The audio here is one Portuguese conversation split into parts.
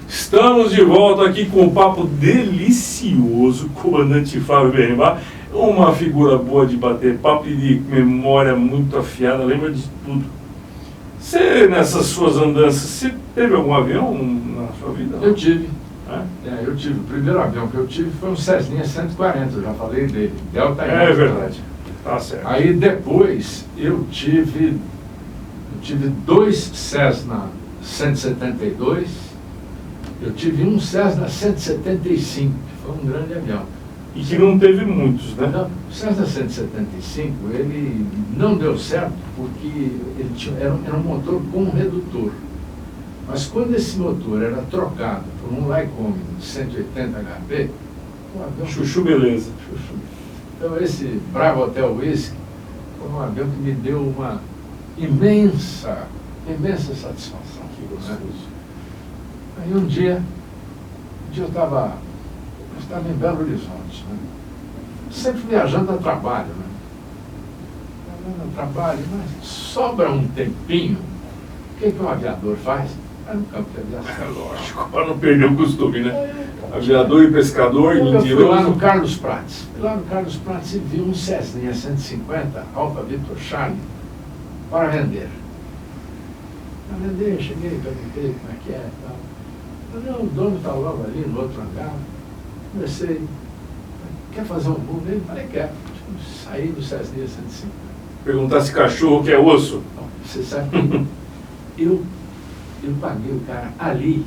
Estamos de volta aqui com um papo delicioso, comandante Fábio Berenbar, uma figura boa de bater papo e de memória muito afiada, lembra de tudo. Você, nessas suas andanças, você teve algum avião na sua vida? Eu tive. Eu tive. O primeiro avião que eu tive foi um Cessninha 140, eu já falei dele. Delta É verdade. Tá certo. Aí depois eu tive dois Cessna 172, eu tive um Cessna 175, que foi um grande avião. E que não teve muitos, né? Não, o Cessna 175, ele não deu certo porque ele era um motor com redutor. Mas quando esse motor era trocado por um Lycoming de 180 HP, o avião... Chuchu beleza. Chuchu. Então esse Bravo Hotel Whisky foi um avião que me deu uma imensa satisfação. Que gostoso. Aí um dia eu estava em Belo Horizonte, né? Sempre viajando a trabalho, né? Viajando a trabalho, mas sobra um tempinho, o que um aviador faz? Vai no campo de aviação. É lógico, para não perder o costume, né? Aviador e pescador, Eu mentiroso. fui lá no Carlos Prates. Lá no Carlos Prates e vi um Cessninha 150, Alfa Victor Charlie, para vender. Para vender, cheguei, perguntei como é que é e tal. Falei, não, o dono está logo ali no outro hangar. Comecei, quer fazer um voo nele? Falei, quero. Saí do Cessninha 150. Perguntar se cachorro quer osso. Bom, você sabe que eu paguei o cara ali.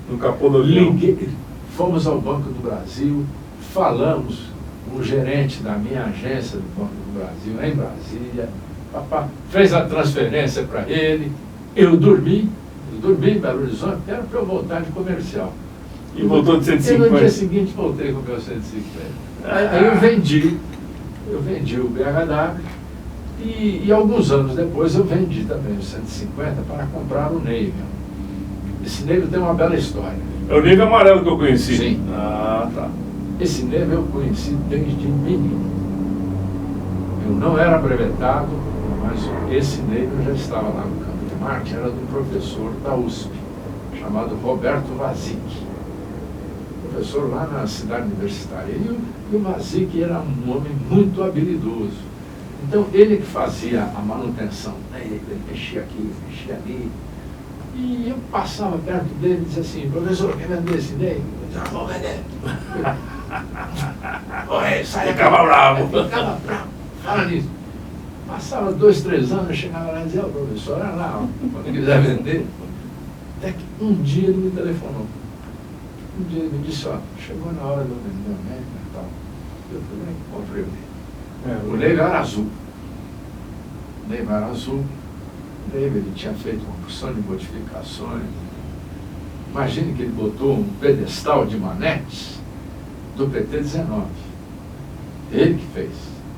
No capô do avião. Liguei, fomos ao Banco do Brasil, falamos com o gerente da minha agência do Banco do Brasil, em Brasília, fez a transferência para ele, eu dormi em Belo Horizonte, era para eu voltar de comercial. E voltou de 150. E no dia seguinte voltei com o meu 150. Aí eu vendi o BHW e alguns anos depois eu vendi também o 150 para comprar o Navy. Esse Navy tem uma bela história. É o Navy amarelo que eu conheci. Sim. Ah, tá. Esse Navy eu conheci desde menino. Eu não era brevetado, mas esse Navy eu já estava lá no campo de Marte, era de um professor da USP, chamado Roberto Vazic. Professor lá na cidade universitária. E o Vazic era um homem muito habilidoso. Então ele que fazia a manutenção, né? Ele mexia aqui, mexia ali. E eu passava perto dele e dizia assim, professor, quer vender esse Navy? Eu dizia, vou vender. Oi, sai Ficava bravo. Ficava bravo. Fala nisso. Passava 2, 3 anos, eu chegava lá e dizia, professor, olha lá, quando quiser vender. Até que um dia ele me telefonou. Um dia ele me disse, ó, chegou na hora de eu vender o Navy e tal. Eu falei, comprei o Navy. O Navy era azul. O Navy era azul. O Navy ele tinha feito uma porção de modificações. Imagine que ele botou um pedestal de manetes do PT-19. Ele que fez.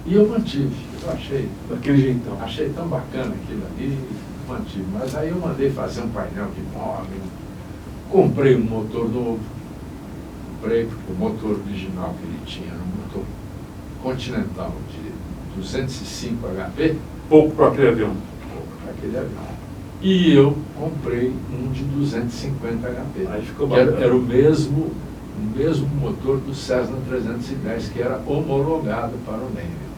E eu mantive. Eu achei. Daquele jeitão. Achei tão bacana aquilo ali, mantive. Mas aí eu mandei fazer um painel de móvel. Comprei um motor novo. Comprei, porque o motor original que ele tinha era um motor Continental de 205 HP. Pouco para aquele avião. Pouco para aquele avião. E eu comprei um de 250 HP. Aí ficou que bacana. era o mesmo motor do Cessna 310, que era homologado para o Navy.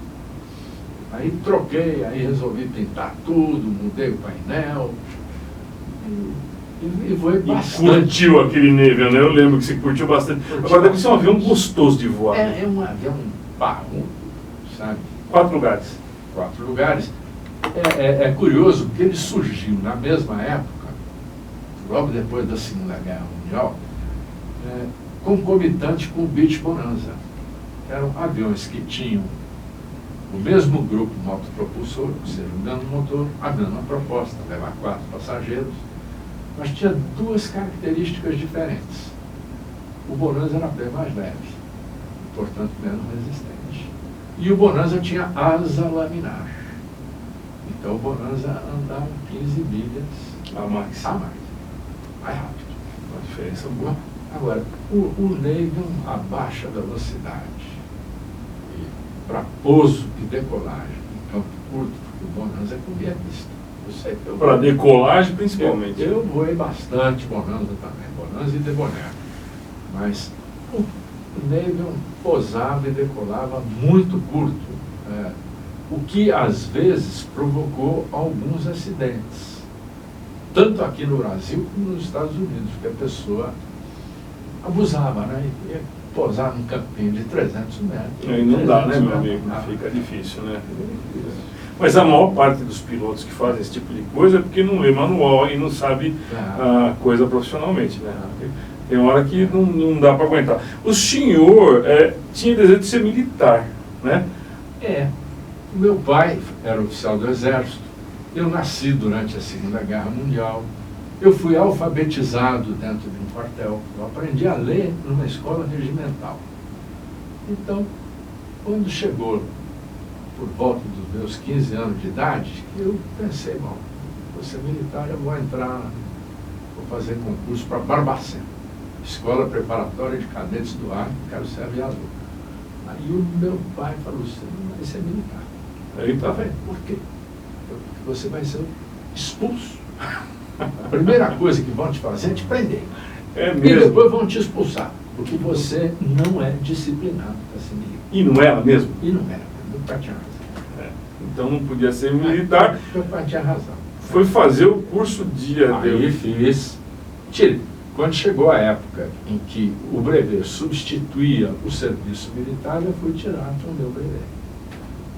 Aí troquei, aí resolvi pintar tudo, mudei o painel. E foi bastante. Curtiu aquele Navy, né? Eu lembro que você curtiu bastante. Agora deve ser um avião gostoso de voar. É um avião parrudo, sabe? 4 lugares. 4 lugares. É curioso porque ele surgiu na mesma época, logo depois da Segunda Guerra Mundial, concomitante com o Beech Bonanza. Eram aviões que tinham o mesmo grupo motopropulsor, ou seja, o mesmo motor, a mesma proposta, levar 4 passageiros, mas tinha 2 características diferentes. O Bonanza era bem mais leve, portanto menos resistente. E o Bonanza tinha asa laminar. Então o Bonanza andava 15 milhas A mais. Mais rápido. Uma diferença boa. Agora, o Navy a baixa velocidade, para pouso e decolagem em campo curto, porque o Bonanza é com via mista. Para decolagem, principalmente. Eu voei bastante Bonanza também, Bonanza e Debonair. Mas o Navion pousava e decolava muito curto, o que às vezes provocou alguns acidentes, tanto aqui no Brasil como nos Estados Unidos, porque a pessoa abusava, né? Ia pousar num campinho de 300 metros. Aí não dá, né, meu amigo? Fica difícil, né? Mas a maior parte dos pilotos que fazem esse tipo de coisa é porque não lê manual e não sabe a coisa profissionalmente, né? Tem hora que não dá para aguentar. O senhor tinha desejo de ser militar, né? Meu pai era oficial do Exército. Eu nasci durante a Segunda Guerra Mundial. Eu fui alfabetizado dentro de um quartel. Eu aprendi a ler numa escola regimental. Então, quando chegou por volta dos meus 15 anos de idade, eu pensei, bom, vou ser militar, eu vou vou fazer concurso para Barbacena, Escola Preparatória de Cadetes do Ar, quero ser aviador. Aí o meu pai falou, você não vai ser militar. Aí tá. Eu falei, por quê? Porque você vai ser expulso. A primeira coisa que vão te fazer é te prender. É mesmo? E depois vão te expulsar, porque você não é disciplinado para ser militar. E não era mesmo? E não era, meu pai tinha razão. Então não podia ser militar. Meu pai tinha razão. Foi fazer o curso de Aí fiz. Quando chegou a época em que o brevet substituía o serviço militar, eu fui tirar o meu brevet.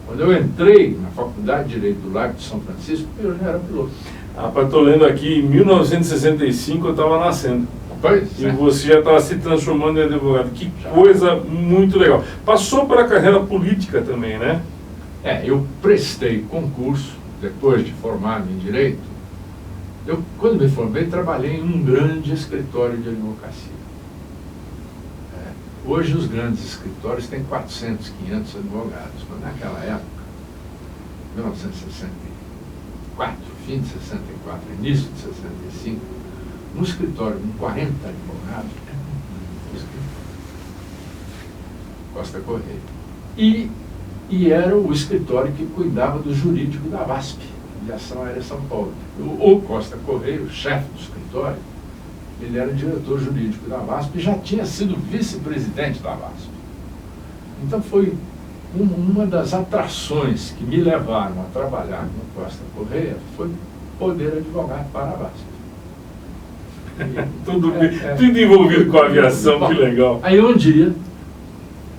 Quando eu entrei na Faculdade de Direito do Largo de São Francisco, eu já era piloto. Rapaz, estou lendo aqui, em 1965 eu estava nascendo. Pois E você já estava se transformando em advogado. Que coisa muito legal. Passou para a carreira política também, né? Eu prestei concurso, depois de formado em Direito. Quando me formei, trabalhei em um grande escritório de advocacia. Hoje os grandes escritórios têm 400, 500 advogados, mas naquela época, 1964, fim de 64, início de 65, um escritório com 40 advogados, Costa Correia. E era o escritório que cuidava do jurídico da VASP, Aviação Aérea São Paulo. O Costa Correia, o chefe do escritório, ele era diretor jurídico da VASP e já tinha sido vice-presidente da VASP. Então foi uma das atrações que me levaram a trabalhar no Costa Correia, foi poder advogar para a VASP. Tudo envolvido com a aviação, que legal. Aí um dia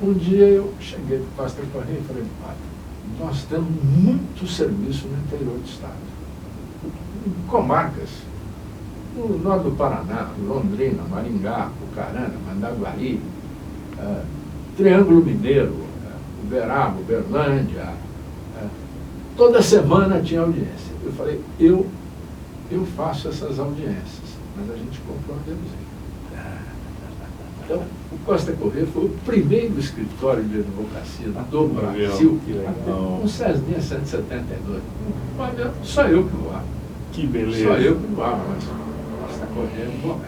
eu cheguei para o Costa Correia e falei, pai, nós temos muito serviço no interior do estado. Em comarcas, no norte do Paraná, Londrina, Maringá, Pucarana, Mandaguari, Triângulo Mineiro, Uberaba, Uberlândia, toda semana tinha audiência. Eu falei, eu faço essas audiências, mas a gente comprou uma limusine. Então, o Costa Correia foi o primeiro escritório de advocacia do Brasil, com Cessninha 172. Só eu que voava. Que beleza. Só eu que voava, mas Costa Correia não voava.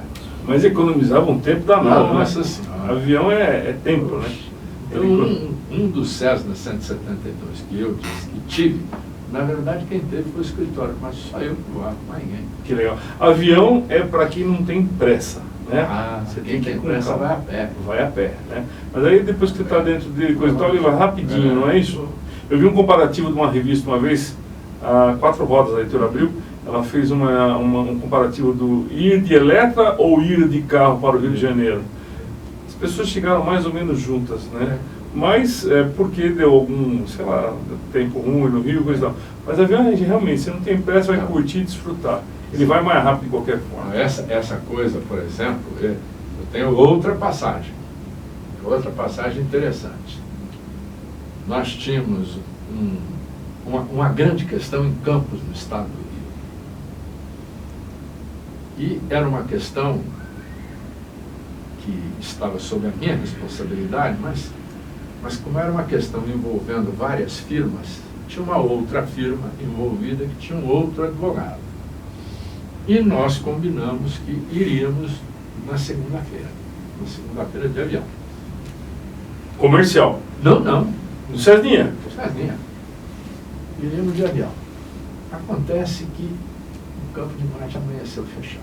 Mas economizava um tempo danado, Nossa né? Senhora. Avião é tempo, né? Então, um dos Cessna 172 que eu disse que tive, na verdade quem teve foi o escritório, mas só eu que voava, mais ninguém. Que legal. Avião é para quem não tem pressa, né? Você tem que ir com essa, vai a pé. Vai a pé, né? Mas aí depois que você está dentro de coisa e tal, ele vai rapidinho, não é isso? Eu vi um comparativo de uma revista uma vez, a 4 Rodas, a editora Abril, ela fez um comparativo do ir de Eletra ou ir de carro para o Rio de Janeiro. As pessoas chegaram mais ou menos juntas, né? Mas porque deu algum, sei lá, tempo ruim no Rio, coisa e tal. Mas a viagem, realmente, você não tem pressa, vai curtir e desfrutar. Ele vai mais rápido de qualquer forma. Essa coisa, por exemplo, eu tenho outra passagem interessante. Nós tínhamos uma grande questão em Campos, no estado do Rio. E era uma questão que estava sob a minha responsabilidade, mas como era uma questão envolvendo várias firmas, tinha uma outra firma envolvida que tinha um outro advogado. E nós combinamos que iríamos na segunda-feira de avião. Comercial? Não. Do Cessninha? Cessninha. Iríamos de avião. Acontece que o Campo de Marte amanheceu fechado.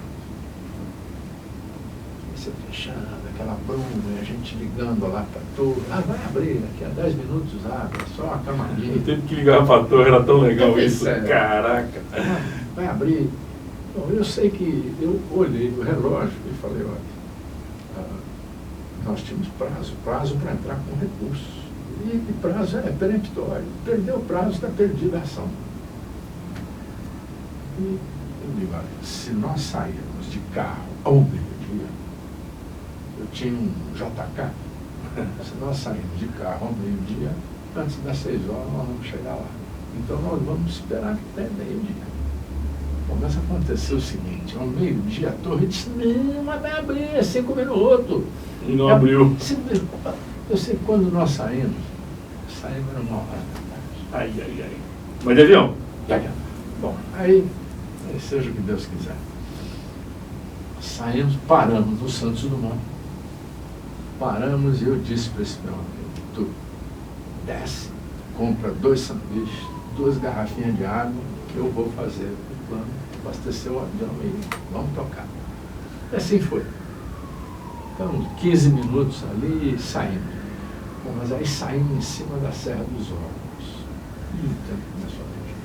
Amanheceu fechado, aquela bruma, a gente ligando lá para a torre. Vai abrir, daqui a 10 minutos abre, só a camadinha. Eu teve que ligar para a torre, era tão legal isso. É. Caraca. Vai abrir. Bom, eu sei que eu olhei no relógio e falei, olha, nós tínhamos prazo para entrar com recurso. E prazo é peremptório. Perdeu o prazo, está perdida a ação. E eu digo, olha, se nós sairmos de carro ao meio-dia, eu tinha um JK, se nós sairmos de carro ao meio-dia, antes das 6 horas nós vamos chegar lá. Então nós vamos esperar até meio-dia. Começa a acontecer o seguinte, ao meio-dia a torre disse, não, mas vai abrir, 5 minutos. E não abriu. Eu sei que quando nós saímos era 1 hora da tarde. Ai. Mas de avião? De avião. Bom, aí seja o que Deus quiser. Saímos, paramos no Santos Dumont. Paramos e eu disse para esse meu amigo, tu desce, compra 2 sanduíches, 2 garrafinhas de água, que eu vou fazer o plano, abastecer o avião e vamos tocar. E assim foi. Então, 15 minutos ali e saímos. Bom, mas aí saímos em cima da Serra dos Órgãos. E o tempo começou a fechar.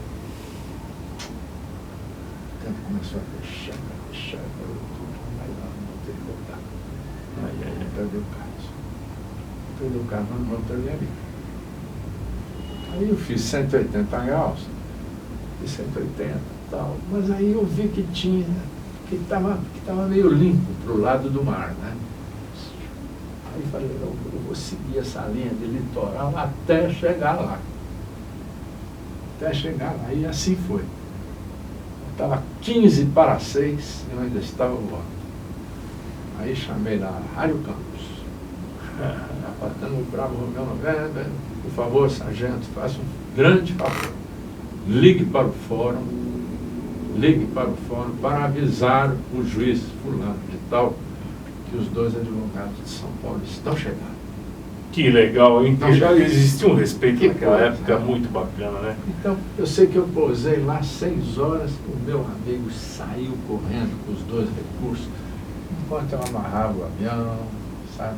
O tempo começou a fechar, parou tudo. Aí nós não ter que voltar. Aí perdeu o carro. Perdeu o carro, nós não vamos ali. Aí eu fiz 180 graus, fiz 180 e tal, mas aí eu vi que tinha, que estava meio limpo para o lado do mar, né? Aí falei, eu vou seguir essa linha de litoral até chegar lá. Até chegar lá. E assim foi. Estava 15 para 6 e eu ainda estava voando. Aí chamei lá, Rádio Campos. Apartando o Bravo Romeu Novembro, por favor, sargento, faça um grande favor. Ligue para o fórum para avisar o juiz fulano de tal que os 2 advogados de São Paulo estão chegando. Que legal, hein? Não, já existia um respeito que naquela coisa, época, né? muito bacana, né? Então, eu sei que eu pousei lá 6 horas, o meu amigo saiu correndo com os 2 recursos, enquanto eu amarrava o avião, sabe?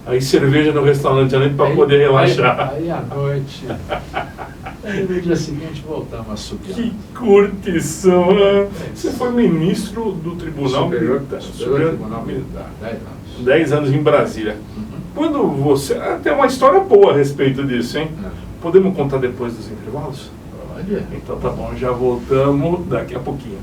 Aí cerveja no restaurante além para poder relaxar. Aí à noite, aí no dia seguinte voltamos a subir. Que curtição, né? Você foi ministro do Tribunal Superior Superior Tribunal Militar, 10 anos. 10 anos em Brasília. Uhum. Quando você... Tem uma história boa a respeito disso, hein? É. Podemos contar depois dos intervalos? Pode. Então tá bom, já voltamos daqui a pouquinho.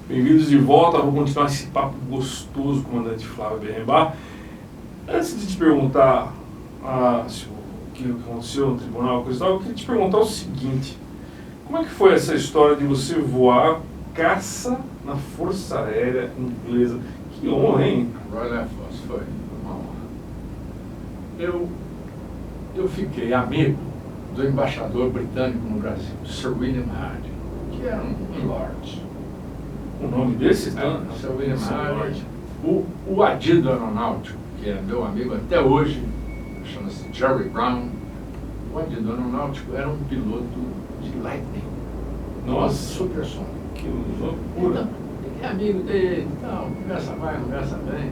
Bem-vindos de volta, vou continuar esse papo gostoso com o comandante Flávio Berrembar. Antes de te perguntar o que aconteceu no tribunal, coisa e tal, eu queria te perguntar o seguinte: como é que foi essa história de você voar caça na Força Aérea Inglesa? Que honra, hein? Royal Air Force, foi uma honra. Eu fiquei amigo do embaixador britânico no Brasil, Sir William Hardy, que era um lord. O nome desse? Sir William Hardy. O adido aeronáutico, que é meu amigo até hoje, chama-se Jerry Brown. O adido aeronáutico era um piloto de Lightning. Nossa, supersônico. que loucura. É amigo dele, então, conversa vai, conversa vem.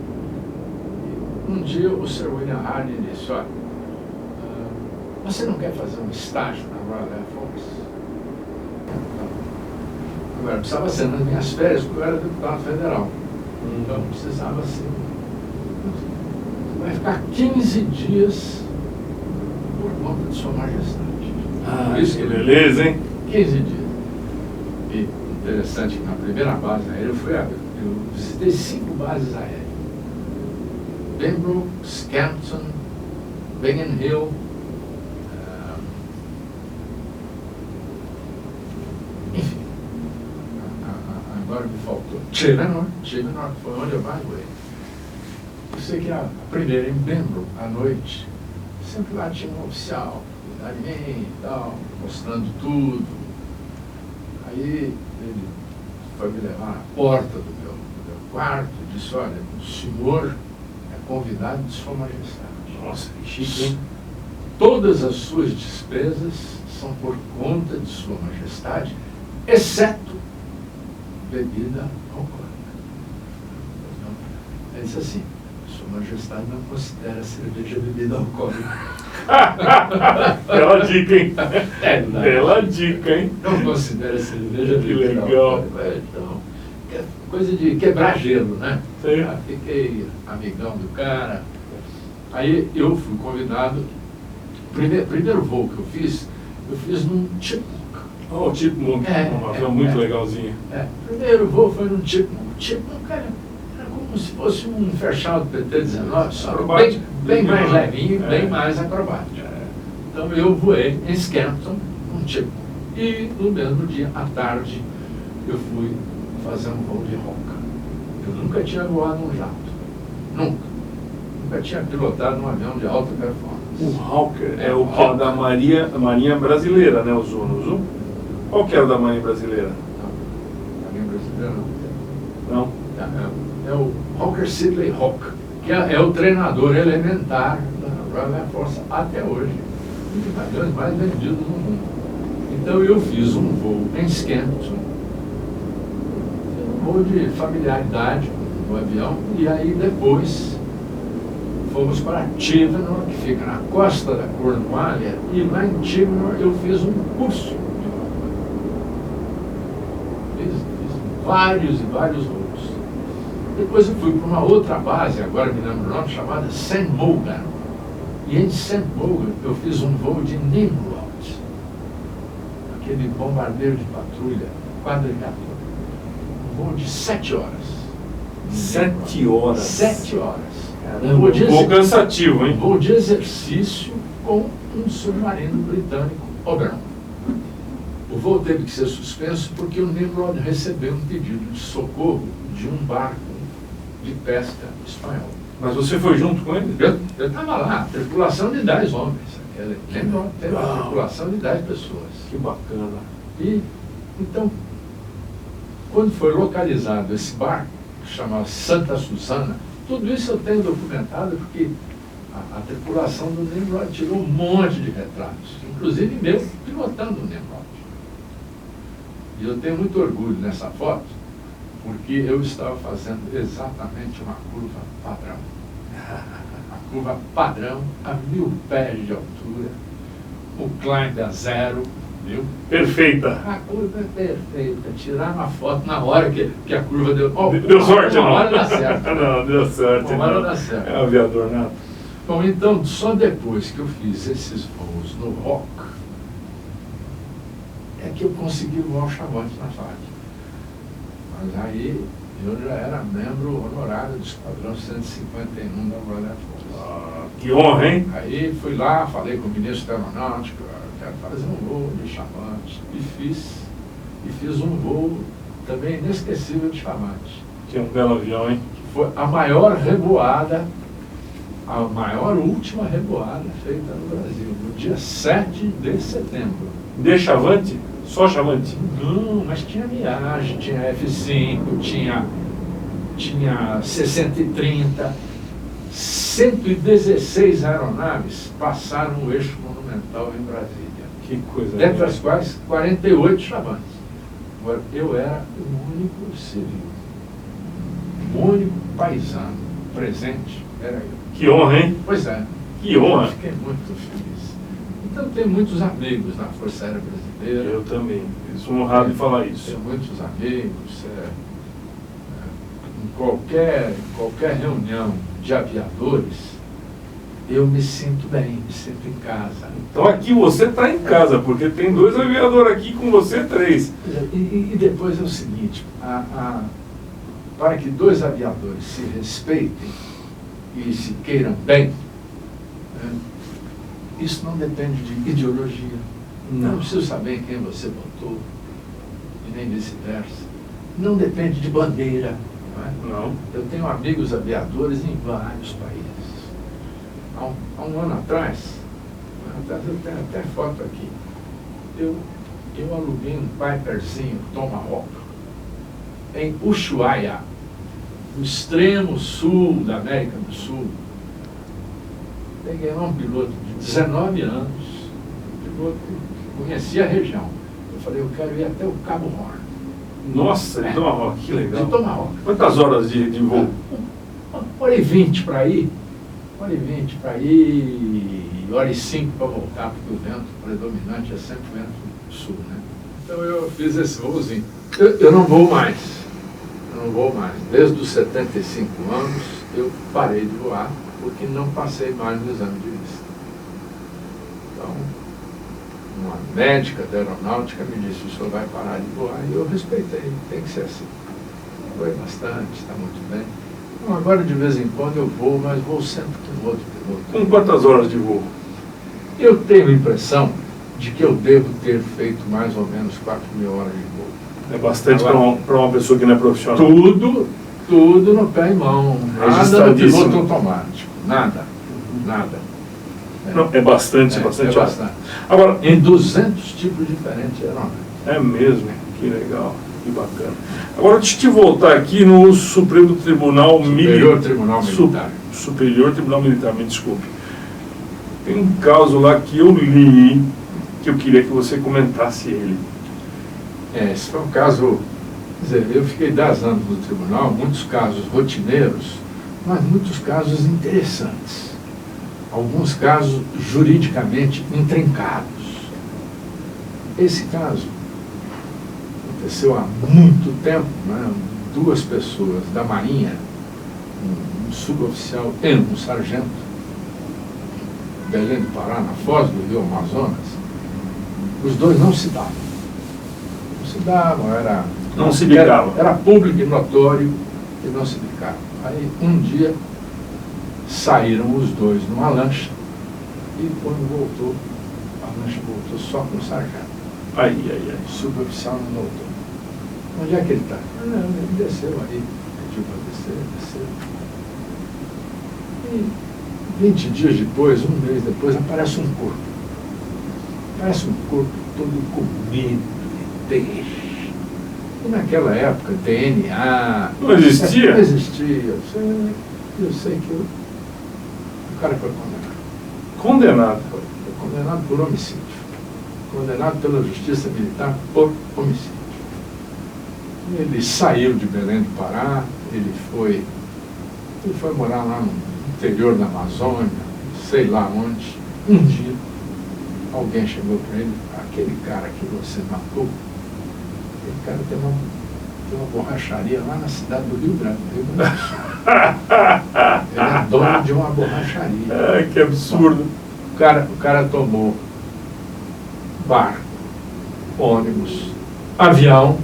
Um dia o Sir William Hardy disse, olha, você não quer fazer um estágio na Royal Air Force? Agora, precisava ser nas minhas férias, porque eu era deputado federal. Então precisava ser. vai ficar 15 dias por conta de Sua Majestade. Ah, isso que beleza, hein? 15 dias. E interessante que na primeira base aérea eu visitei 5 bases aéreas. Pembroke, Scampton, Biggin Hill, enfim, agora me faltou. Chibnall foi onde eu mais voei. Eu sei que a primeira em Pembroke, à noite, sempre lá tinha um oficial, cuidar de mim e tal, mostrando tudo. Aí ele foi me levar na porta do meu quarto e disse, olha, o senhor é convidado de Sua Majestade. Nossa, que chique, hein? Todas as suas despesas são por conta de Sua Majestade, exceto bebida alcoólica. Então, ele disse assim, Sua Majestade não considera a cerveja bebida alcoólica. Bela dica, hein? Bela Verdade. dica, hein? Não considera a cerveja Que bebida legal. alcoólica. Então, coisa de quebrar gelo, né? Sim. Já fiquei amigão do cara. Aí eu fui convidado. Primeiro voo que eu fiz num Chipmunk. Oh, o Chipmunk, um avião muito legalzinho. Primeiro voo foi num Chipmunk. Chipmunk era como se fosse um Fairchild PT-19, só bem mais levinho, bem mais acrobático. Então eu voei em Scampton, num Chipmunk. E no mesmo dia, à tarde, eu fui fazer um voo de Hawker. Eu nunca tinha voado um jato. Nunca tinha pilotado um avião de alta performance. O Hawker é o que é da Marinha Brasileira, né? Usou, não usou? Qual que era da Marinha Brasileira? Não, Marinha Brasileira não. Não? É o Hawker Siddeley Hawk, que é o treinador elementar da Royal Air Force até hoje. Um dos aviões mais vendidos no mundo. Então eu fiz um voo em Scampton, um voo de familiaridade no avião, e aí depois fomos para Chibnall, que fica na costa da Cornualha, e lá em Chibnall eu fiz um curso de voo. Fiz vários e vários voos. Depois eu fui para uma outra base, agora me lembro o nome, chamada St. Mogan. E em St. Mogan eu fiz um voo de Nimrod, aquele bombardeiro de patrulha, quadricator. Um voo de 7 horas. 7 horas? 7 horas. Caramba, um voo cansativo, hein? Voo de exercício com um submarino britânico, Oberon. O voo teve que ser suspenso porque o Nimrod recebeu um pedido de socorro de um barco de pesca espanhol. Mas você foi junto com ele? Eu estava lá, tripulação de 10 homens. Nimrod teve uma tripulação de 10 pessoas. Que bacana. E, então, quando foi localizado esse barco, que chamava Santa Susana, tudo isso eu tenho documentado porque a tripulação do Nimrod tirou um monte de retratos, inclusive meu pilotando o Nimrod. E eu tenho muito orgulho nessa foto, porque eu estava fazendo exatamente uma curva padrão. A curva padrão a 1000 pés de altura, o climb a 0, viu? Perfeita. A curva é perfeita. Tirar uma foto na hora que a curva deu. Deu sorte, uma não? hora dá certo. Não, deu sorte. Uma hora não. dá certo. É um aviador, né? Bom, então, só depois que eu fiz esses voos no Rock, é que eu consegui voar o Chavante na FAC. Mas aí eu já era membro honorário do Esquadrão 151 da Royal Air Force. Que honra, hein? Aí fui lá, falei com o ministro da Aeronáutica, quero fazer um voo de Chavante. E fiz um voo também inesquecível de Chavante. Que é um belo avião, hein? Que foi a maior revoada, a maior última revoada feita no Brasil, no dia 7 de setembro. De Chavante? Só Chavante? Não, mas tinha Mirage, tinha F5, tinha 60-30, 116 aeronaves passaram o eixo monumental em Brasília. Que coisa. Dentre as quais 48 Chavantes. Agora, eu era o único civil, o único paisano presente era eu. Que honra, hein? Pois é. Que honra. Eu fiquei muito feliz. Então, tenho muitos amigos na Força Aérea Brasileira. Eu também. Eu sou honrado em falar isso. Tenho muitos amigos. Em qualquer reunião de aviadores, eu me sinto bem, me sinto em casa. Então aqui você está em casa, porque tem 2 aviadores aqui com você, 3. E depois é o seguinte, para que 2 aviadores se respeitem e se queiram bem, né, isso não depende de ideologia. Não preciso saber quem você votou, e nem vice-versa. Não depende de bandeira. Não é? Não. Eu tenho amigos aviadores em vários países. Há um ano atrás, eu tenho até foto aqui, eu aluguei um Piperzinho Tomahawk em Ushuaia, no extremo sul da América do Sul. Peguei lá um piloto de 19 anos, um piloto que conhecia a região. Eu falei, eu quero ir até o Cabo Horn. Nossa, de Tomahawk, que legal. De Tomahawk. Quantas horas de voo? 1h20 para ir, 1h20 para ir, e 1h05 para voltar, porque o vento predominante é sempre vento sul, né? Então eu fiz esse voozinho. Eu não vou mais, Desde os 75 anos eu parei de voar, porque não passei mais no exame de vista. Então, uma médica da aeronáutica me disse, o senhor vai parar de voar, e eu respeitei, tem que ser assim. Foi bastante, está muito bem. Então, agora de vez em quando eu vou, mas vou sempre com outro piloto. Com quantas horas de voo? Eu tenho a impressão de que eu devo ter feito mais ou menos 4.000 horas de voo. É bastante para uma pessoa que não é profissional. Tudo no pé e mão, nada no piloto automático, nada. Não, é bastante. Agora, em 200 tipos diferentes de aeronave. É mesmo, que legal, que bacana. Agora, deixa eu voltar aqui no Supremo Tribunal Militar. Superior Tribunal Militar, me desculpe. Tem um caso lá que eu li, que eu queria que você comentasse ele. Esse foi um caso, quer dizer, eu fiquei 10 anos no tribunal, muitos casos rotineiros, mas muitos casos interessantes. Alguns casos juridicamente intrincados. Esse caso aconteceu há muito tempo, né? 2 pessoas da Marinha, um suboficial e um sargento, Belém do Pará, na foz do Rio Amazonas, os 2 não se davam. Não se bicavam. Era público e notório e não se bicavam. Aí, um dia, saíram os 2 numa lancha e quando voltou, a lancha voltou só com o sargento. O suboficial não voltou. Onde é que ele está? Não, ele desceu aí, pediu para descer. E 20 dias depois, um mês depois, aparece um corpo. Parece um corpo todo comido. E naquela época, DNA... Não existia? Não existia. Eu sei que o cara foi condenado. Foi condenado por homicídio. Condenado pela Justiça Militar por homicídio. Ele saiu de Belém do Pará, ele foi morar lá no interior da Amazônia, sei lá onde. Um dia, alguém chegou para ele, aquele cara que você matou, aquele cara tem uma borracharia lá na cidade do Rio Grande. Ele é dono de uma borracharia. Que absurdo. O cara tomou barco, ônibus, avião,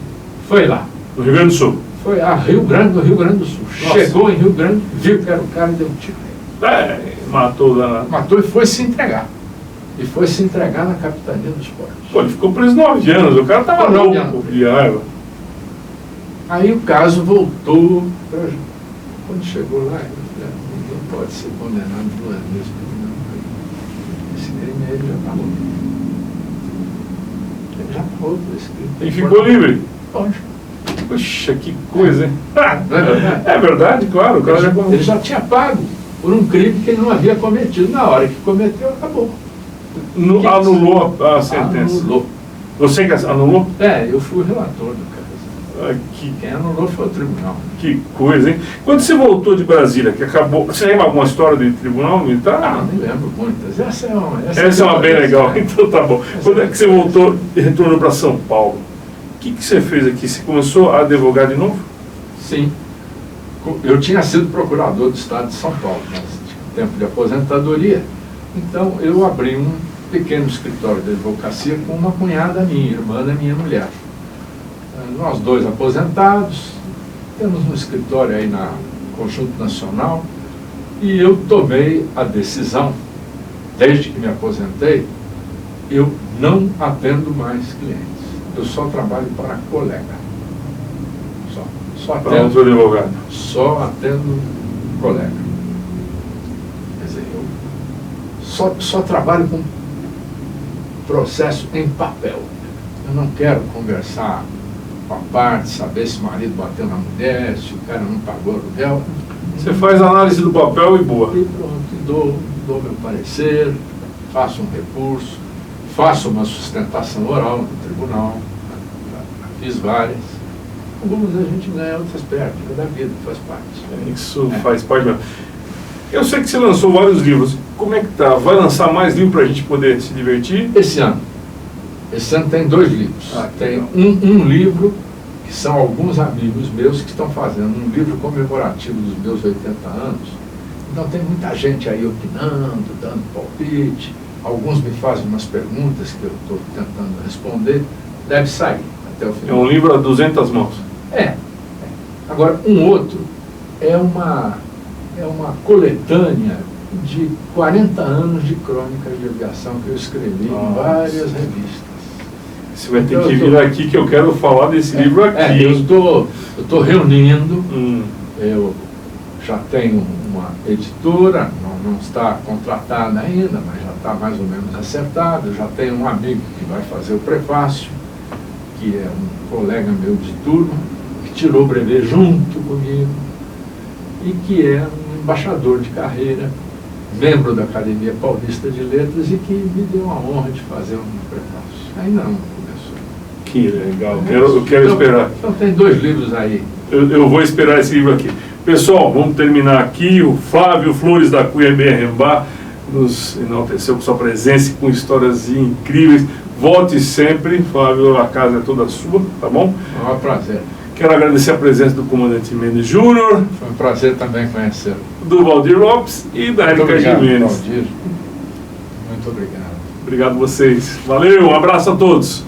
foi lá. No Rio Grande do Sul? Foi a Rio Grande do Sul. Nossa. Chegou em Rio Grande, viu que era o cara e deu um tiro nele. Matou o danado. Matou e foi se entregar. E foi se entregar na Capitania dos Portos. Pô, ele ficou preso 9 anos, o cara estava louco de raiva. Aí o caso voltou. Quando chegou lá, ele falou, ninguém pode ser condenado 2 vezes. Esse crime ele já pagou. Ele já pagou por esse crime. E ficou livre? Lógico. Puxa, que coisa, hein? É verdade, claro. O cara ele já tinha pago por um crime que ele não havia cometido. Na hora que cometeu, acabou. Anulou a sentença. Anulou. Você que anulou? Eu fui o relator do caso. Quem anulou foi o tribunal. Que coisa, hein? Quando você voltou de Brasília, que acabou... Você lembra alguma história de tribunal militar? Não me lembro muitas. Essa é uma bem legal. Então tá bom. Quando é que você voltou e retornou para São Paulo? O que você fez aqui? Você começou a advogar de novo? Sim. Eu tinha sido procurador do Estado de São Paulo, mas tempo de aposentadoria. Então, eu abri um pequeno escritório de advocacia com uma cunhada minha, irmã da minha mulher. Nós dois aposentados, temos um escritório aí na Conjunto Nacional, e eu tomei a decisão, desde que me aposentei, eu não atendo mais clientes. Eu só trabalho para colega. Só atendo, Sou advogado. só atendo colega. Quer dizer, eu só trabalho com processo em papel. Eu não quero conversar com a parte, saber se o marido bateu na mulher, se o cara não pagou aluguel. Você faz análise do papel e boa. E pronto, dou meu parecer, faço um recurso, faço uma sustentação oral no tribunal, já fiz várias. Algumas a gente ganha, outras perde, é da vida, faz parte. Isso faz parte mesmo. Eu sei que você lançou vários livros. Como é que tá? Vai lançar mais livros para a gente poder se divertir? Esse ano tem 2 livros. Tem um livro, que são alguns amigos meus que estão fazendo um livro comemorativo dos meus 80 anos. Então tem muita gente aí opinando, dando palpite. Alguns me fazem umas perguntas que eu estou tentando responder. Deve sair até o final. É um livro a 200 mãos. Agora, um outro é uma coletânea de 40 anos de crônicas de aviação que eu escrevi em várias revistas. Você vai ter que vir aqui que eu quero falar desse livro aqui. Eu estou reunindo, eu já tenho uma editora, não está contratada ainda, mas já está mais ou menos acertada. Eu já tenho um amigo que vai fazer o prefácio, que é um colega meu de turma, que tirou o brevê junto comigo e que é um embaixador de carreira, membro da Academia Paulista de Letras e que me deu a honra de fazer um prefácio. Ainda não começou. Que legal, eu quero esperar. Então tem 2 livros aí. Eu vou esperar esse livro aqui. Pessoal, vamos terminar aqui. O Flávio Flores da Cunha Berrembá nos enalteceu com sua presença, com histórias incríveis. Volte sempre, Flávio, a casa é toda sua, tá bom? É um maior prazer. Quero agradecer a presença do comandante Mendes Júnior, Foi um prazer também conhecê-lo. do Valdir Lopes e da Muito Érica obrigado, Gimenez. Valdir. Muito obrigado. Obrigado a vocês. Valeu, um abraço a todos.